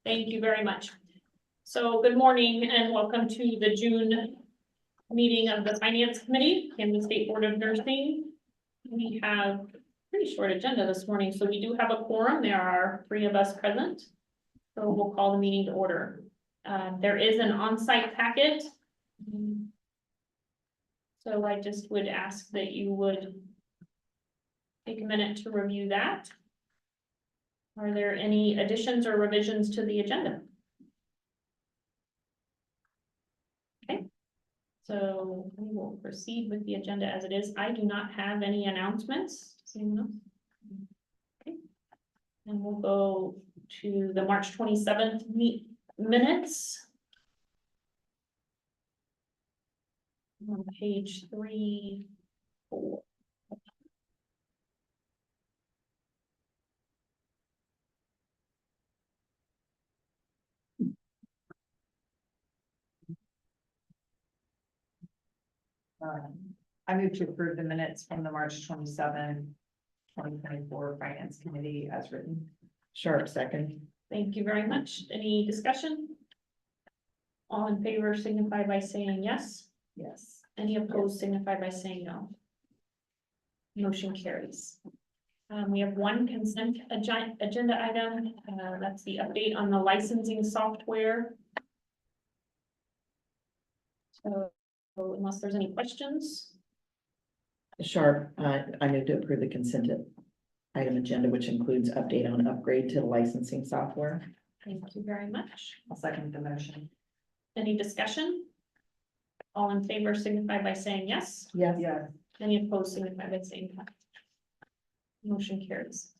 Thank you very much. So good morning and welcome to the June meeting of the Finance Committee and the State Board of Nursing. We have a pretty short agenda this morning, so we do have a quorum. There are 3 of us present. So we'll call the meeting to order. There is an on-site packet. So I just would ask that you would take a minute to review that. Are there any additions or revisions to the agenda? Okay, so we will proceed with the agenda as it is. I do not have any announcements. Does anyone else? Okay, and we'll go to the March 27th minutes. On page 3, 4. I move to approve the minutes from the March 27, 2024 Finance Committee as written. Sharp second. Thank you very much. Any discussion? All in favor signify by saying yes. Yes. Any opposed signify by saying no. Motion carries. We have one consent agenda item. That's the update on the licensing software. So unless there's any questions. Sharp, I move to approve the consent item agenda, which includes update on upgrade to licensing software. Thank you very much. I'll second the motion. Any discussion? All in favor signify by saying yes. Yes. Yeah. Any opposed signify by saying no. Motion carries.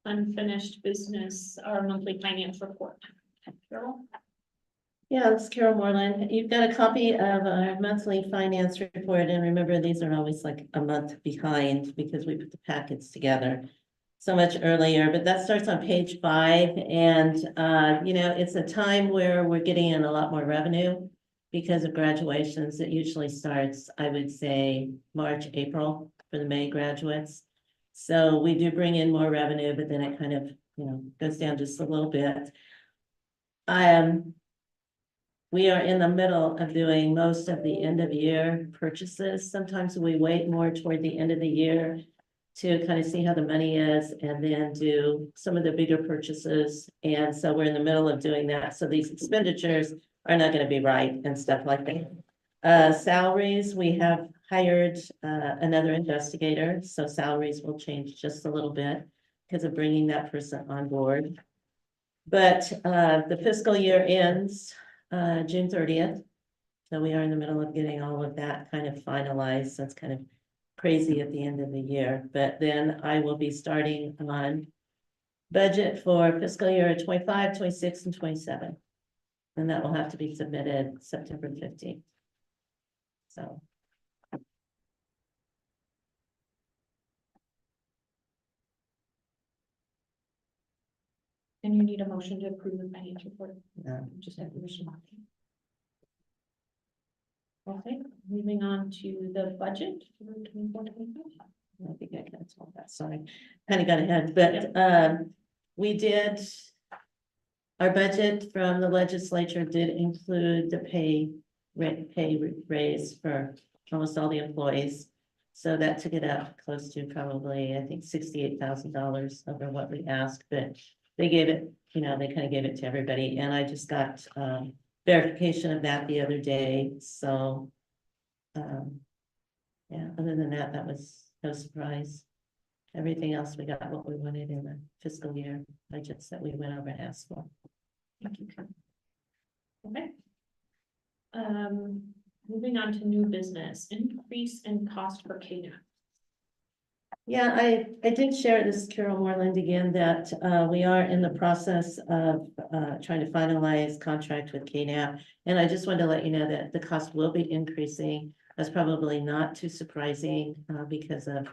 Unfinished business, our monthly finance report. Carol? Yeah, it's Carol Moreland. You've got a copy of our monthly finance report, and remember, these are always like a month behind because we put the packets together so much earlier, but that starts on page 5. And, you know, it's a time where we're getting in a lot more revenue because of graduations. It usually starts, I would say, March, April for the May graduates. So we do bring in more revenue, but then it kind of, you know, goes down just a little bit. We are in the middle of doing most of the end of year purchases. Sometimes we wait more toward the end of the year to kind of see how the money is and then do some of the bigger purchases. And so we're in the middle of doing that. So these expenditures are not going to be right and stuff like that. Salaries, we have hired another investigator. So salaries will change just a little bit because of bringing that person on board. But the fiscal year ends June 30th. So we are in the middle of getting all of that kind of finalized. So it's kind of crazy at the end of the year, but then I will be starting on budget for fiscal year 25, 26, and 27. And that will have to be submitted September 15th. So. And you need a motion to approve the finance report. No. Just have permission. Okay, moving on to the budget. for 24-25. I think I can solve that, sorry, kind of got ahead, but we did. Our budget from the legislature did include the pay raise for almost all the employees. So that took it up close to probably, I think, $68,000 over what we asked, but they gave it, you know, they kind of gave it to everybody, and I just got verification of that the other day, so. Yeah, other than that, that was no surprise. Everything else, we got what we wanted in the fiscal year budgets that we went over and asked for. Thank you. Okay. Moving on to new business, increase in cost per KNAP. Yeah, I did share this, Carol Moreland, again, that we are in the process of trying to finalize contract with KNAP. And I just wanted to let you know that the cost will be increasing. That's probably not too surprising because of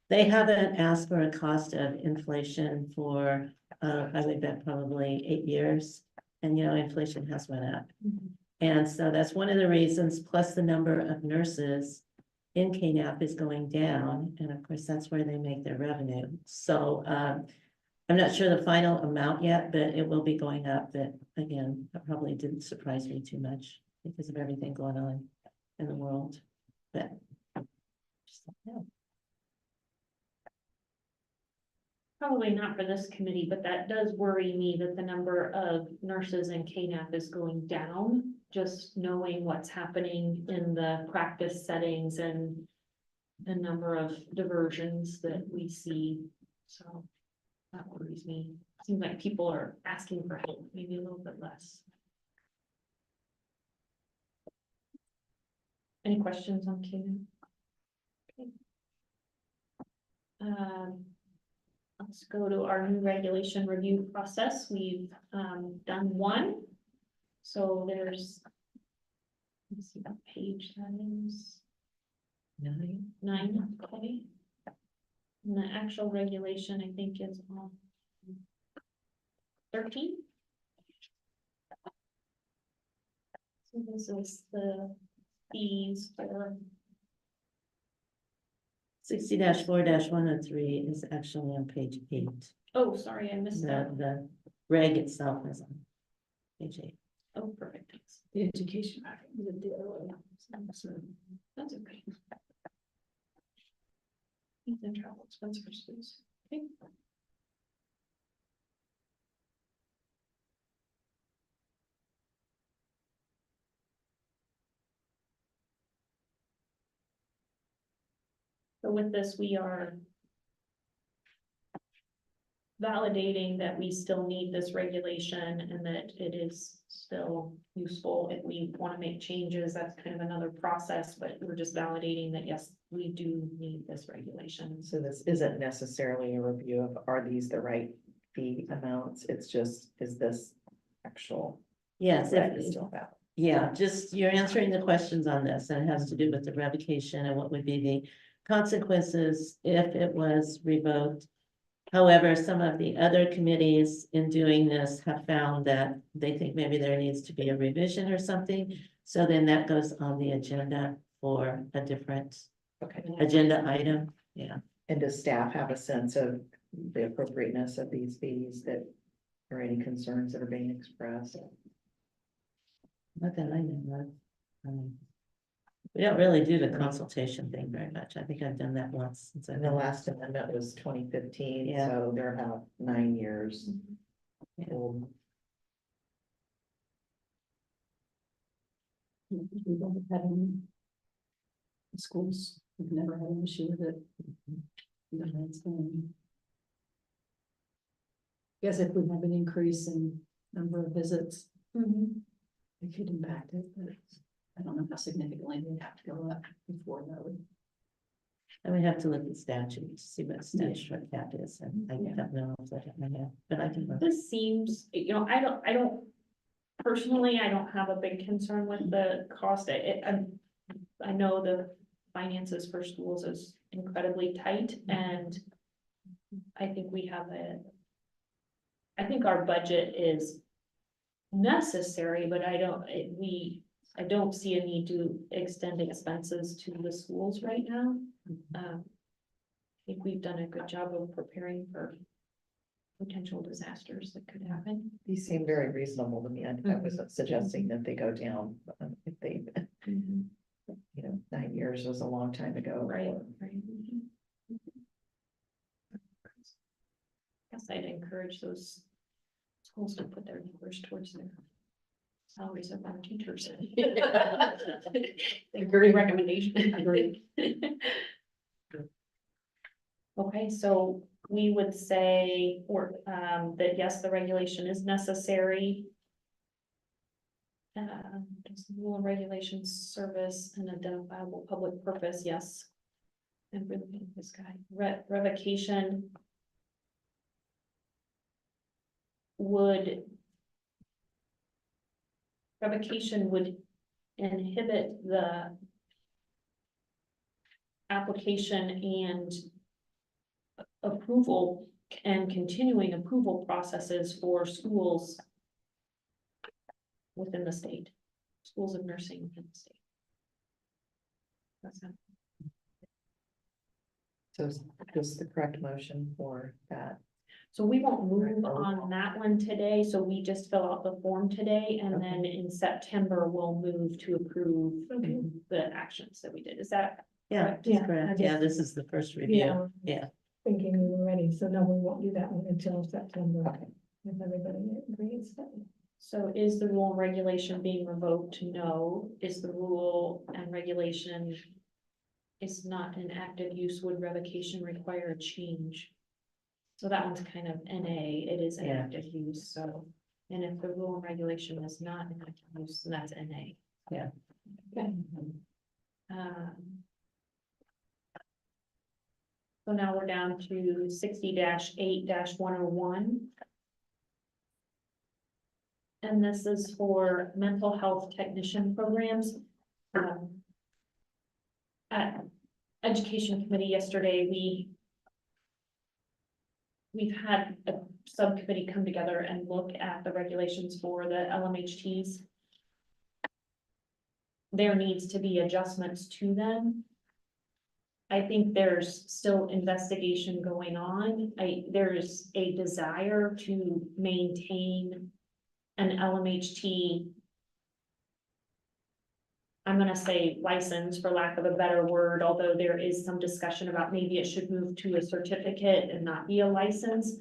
they haven't asked for a cost of inflation for I would bet probably 8 years. And you know, inflation has went up. And so that's one of the reasons, plus the number of nurses in KNAP is going down. And of course, that's where they make their revenue. So I'm not sure the final amount yet, but it will be going up, but again, that probably didn't surprise me too much because of everything going on in the world, but. Just let me know. Probably not for this committee, but that does worry me that the number of nurses in KNAP is going down. Just knowing what's happening in the practice settings and the number of diversions that we see, so that worries me. Seems like people are asking for help, maybe a little bit less. Any questions on KNAP? Okay. Let's go to our new regulation review process. We've done one. So there's. Let's see what page that is. 9, okay. And the actual regulation, I think, is on 13. So this is the fees for, 60-4-103 is actually on page 8. oh, sorry, I missed that. The reg itself is on page 8. Oh, perfect, thanks. The education packet, we did the other way. That's okay. Fees and travel expense for schools. Okay. So with this, we are validating that we still need this regulation and that it is still useful if we want to make changes. That's kind of another process, but we're just validating that, yes, we do need this regulation. So this isn't necessarily a review of, are these the right fee amounts? It's just, is this actual? Yes, reg still valid? yeah, just you're answering the questions on this, and it has to do with the revocation and what would be the consequences if it was revoked. However, some of the other committees in doing this have found that they think maybe there needs to be a revision or something. So then that goes on the agenda for a different Okay, agenda item, yeah. and does staff have a sense of the appropriateness of these fees, that, or any concerns that are being expressed? Not that I know of. We don't really do the consultation thing very much. I think I've done that once since I've And the been. last amendment was 2015, Yeah. so they're about 9 years old. We've never had any schools, we've never had an issue with it. It's been. Guess if we have an increase in number of visits, it could impact it, but I don't know how significantly they'd have to go up before that would. And we have to look at statute to see what statutory cap is, and I Yeah. don't know if I have my head, but I can look. This seems, I don't, personally, I don't have a big concern with the cost. I know the finances for schools is incredibly tight, and I think we have I think our budget is necessary, but I don't see a need to extend expenses to the schools right now. I think we've done a good job of preparing for potential disasters that could happen. These seem very reasonable to me. I wasn't suggesting that they go down, if they, 9 years was a long time ago. Right, right. Guess I'd encourage those schools to put their numbers towards their salaries of our teachers. A great recommendation. Okay, so we would say, that yes, the regulation is necessary. Does the rule and regulations service an identifiable public purpose? Yes. And for this guy, revocation would inhibit the application and approval and continuing approval processes for schools within the state, schools of nursing within the state. That's it. So is this the correct motion for that? So we won't move on that one today, so we just fill out the form today, and then in September, we'll move to approve the actions that we did. Is that? Yeah, Correct. that's Yeah, correct. I Yeah, just- this is the first review. Yeah. Yeah. Thinking we were ready, so no, we won't do that one until September. If everybody agrees. So is the rule and regulation being revoked? No. Is the rule and regulation is not in active use, would revocation require a change? So that one's kind of NA, it is in Yeah. active use, so, and if the rule and regulation is not in active use, then that's NA. Yeah. Okay. So now we're down to 60-8-101. And this is for mental health technician programs. At Education Committee yesterday, we've had a subcommittee come together and look at the regulations for the LMHTs. There needs to be adjustments to them. I think there's still investigation going on. There's a desire to maintain an LMHT. I'm gonna say license for lack of a better word, although there is some discussion about maybe it should move to a certificate and not be a license.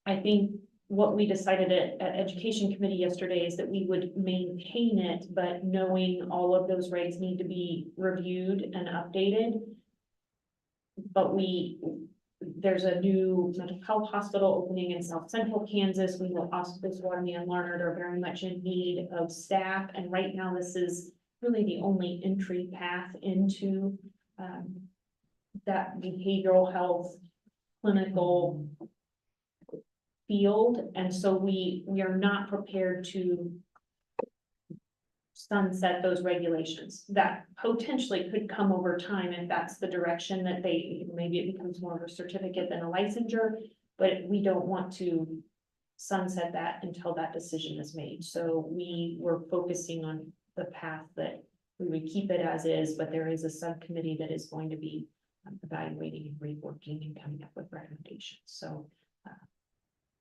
I think what we decided at Education Committee yesterday is that we would maintain it, but knowing all of those regs need to be reviewed and updated. But there's a new mental health hospital opening in South Central Kansas. We know Hospice Waterme and Larned are very much in need of staff, and right now this is really the only entry path into that behavioral health clinical field. And so we are not prepared to sunset those regulations. That potentially could come over time if that's the direction that maybe it becomes more of a certificate than a licensure, but we don't want to sunset that until that decision is made. So we were focusing on the path that we would keep it as is, but there is a subcommittee that is going to be evaluating and reworking and coming up with recommendations. So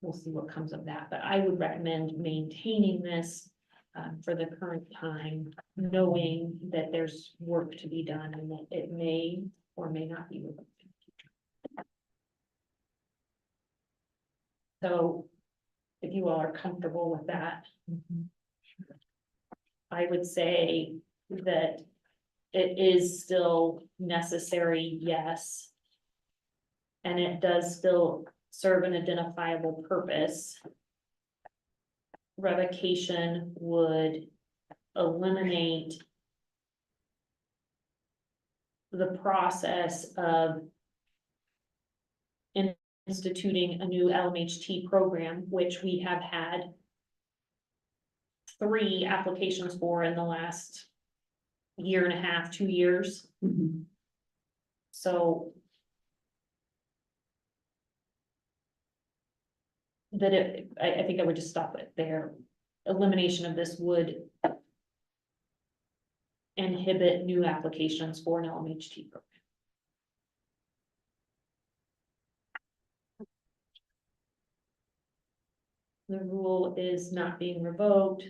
we'll see what comes of that, but I would recommend maintaining this for the current time, knowing that there's work to be done and that it may or may not be revoked in the future. So if you all are comfortable with that, I would say that it is still necessary, yes. And it does still serve an identifiable purpose. Revocation would eliminate the process of instituting a new LMHT program, which we have had 3 applications for in the last 1.5 to 2 years. So that I think I would just stop it there. Elimination of this would inhibit new applications for an LMHT program. The rule is not being revoked.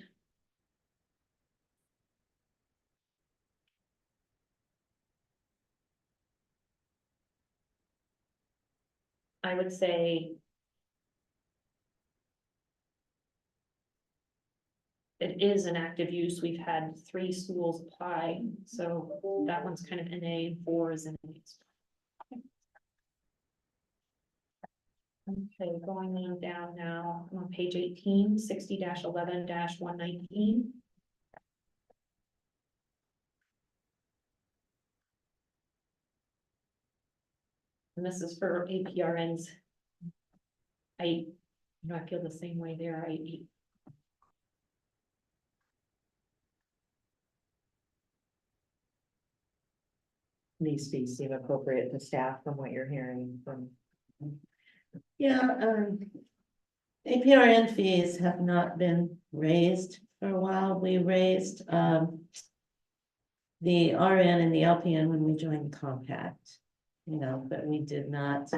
I would say it is an active use. We've had 3 schools apply, so that one's kind of NA and 4 is NA. Okay, going on down now, I'm on page 18, 60-11-119. And this is for APRNs. I feel the same way there. These fees seem appropriate to staff from what you're hearing from. Yeah, APRN fees have not been raised for a while. We raised the RN and the LPN when we joined the compact. You know, but we did not,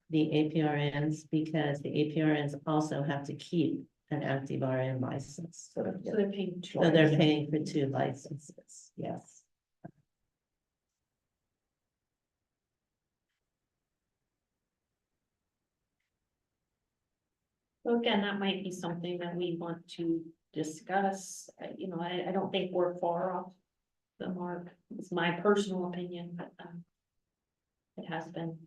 the APRNs, because the APRNs also have to keep an active RN license. So, So they're paying two. So they're paying for 2 licenses, yes. So again, that might be something that we want to discuss. You know, I don't think we're far off the mark. It's my personal opinion, but it has been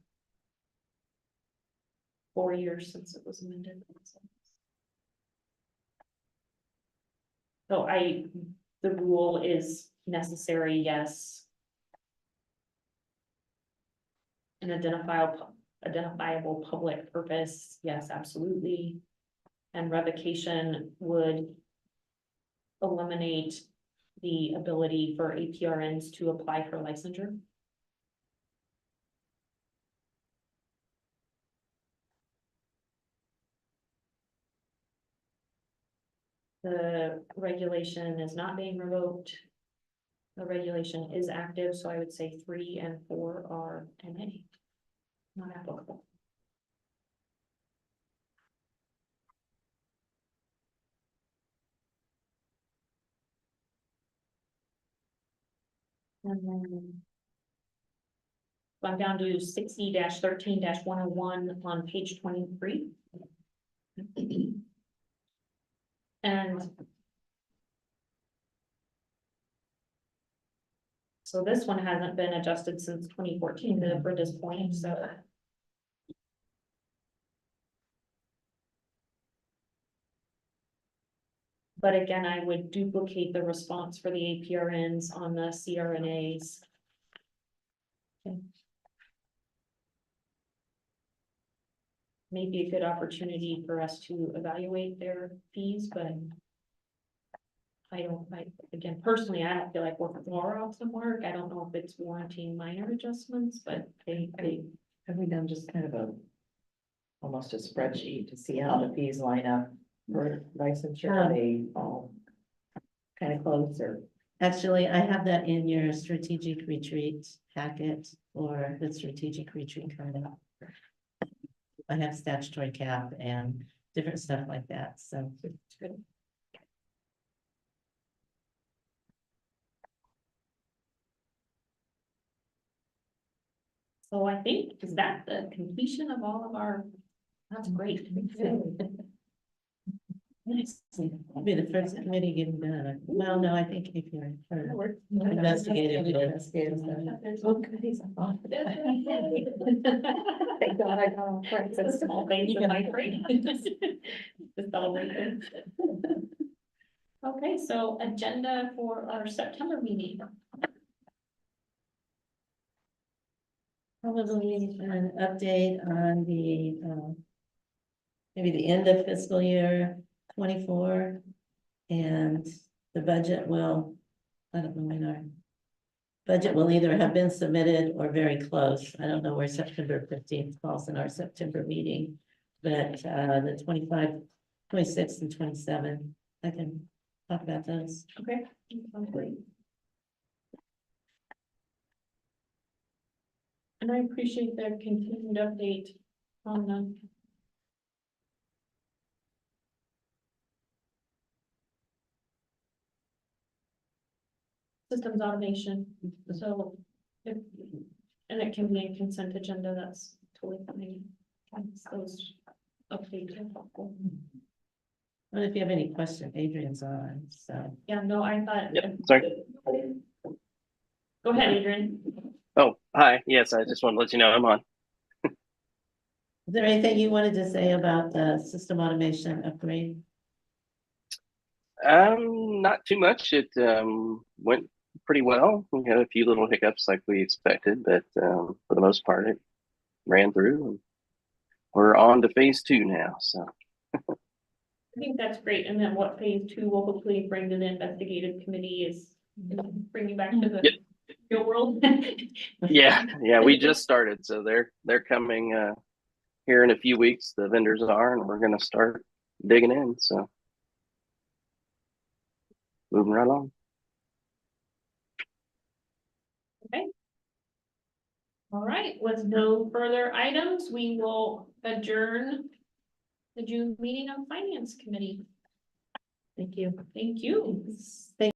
4 years since it was amended. So the rule is necessary, yes. An identifiable public purpose, yes, absolutely. And revocation would eliminate the ability for APRNs to apply for licensure. The regulation is not being revoked. The regulation is active, so I would say 3 and 4 are NA, not applicable. And then I'm down to 60-13-101 on page 23. And so this one hasn't been adjusted since 2014 to Brenda's point, so. But again, I would duplicate the response for the APRNs on the CRNAs. Maybe a good opportunity for us to evaluate their fees, but. Again, personally, I don't feel like we're far off the mark. I don't know if it's warranting minor adjustments, but have we done just kind of almost a spreadsheet to see how the fees line up for licensure? Are they all kind of close or? Actually, I have that in your strategic retreat packet or the strategic retreat coming up. I have statutory cap and different stuff like that, so. it's good. So I think, is that the completion of all of our, that's great. Nice. I'll be the first committee getting done. Well, no, I think if you're investigative. Oh, goodies, I'm off. Thank God I know, it's a small thing in my brain. Just celebrate it. Okay, so agenda for our September meeting. Probably an update on the, maybe the end of fiscal year 24. And the budget will, I don't know when our budget will either have been submitted or very close. I don't know where September 15th falls in our September meeting. But the 25, 26 and 27, I can talk about those. Okay. Sounds great. And I appreciate the continued update on the. Systems automation, so if, and it can be a consent agenda, that's totally fine. Those updates are helpful. Well, if you have any questions, Adrian's on, so. Yeah, no, I thought. Yep, sorry. Go ahead, Adrian. Oh, hi. Yes, I just want to let you know I'm on. Is there anything you wanted to say about the system automation upgrade? Not too much. It went pretty well. We had a few little hiccups like we expected, but for the most part, it ran through. And we're on to phase 2 now. So I think that's great, and then what phase 2 will hopefully bring to the investigative committee is bringing back to the Yep. real world. yeah, we just started, so they're coming here in a few weeks. The vendors are, and we're gonna start digging in. So moving right along. All right, with no further items, we will adjourn the June meeting of Finance Committee. Thank you. Thank you. Thank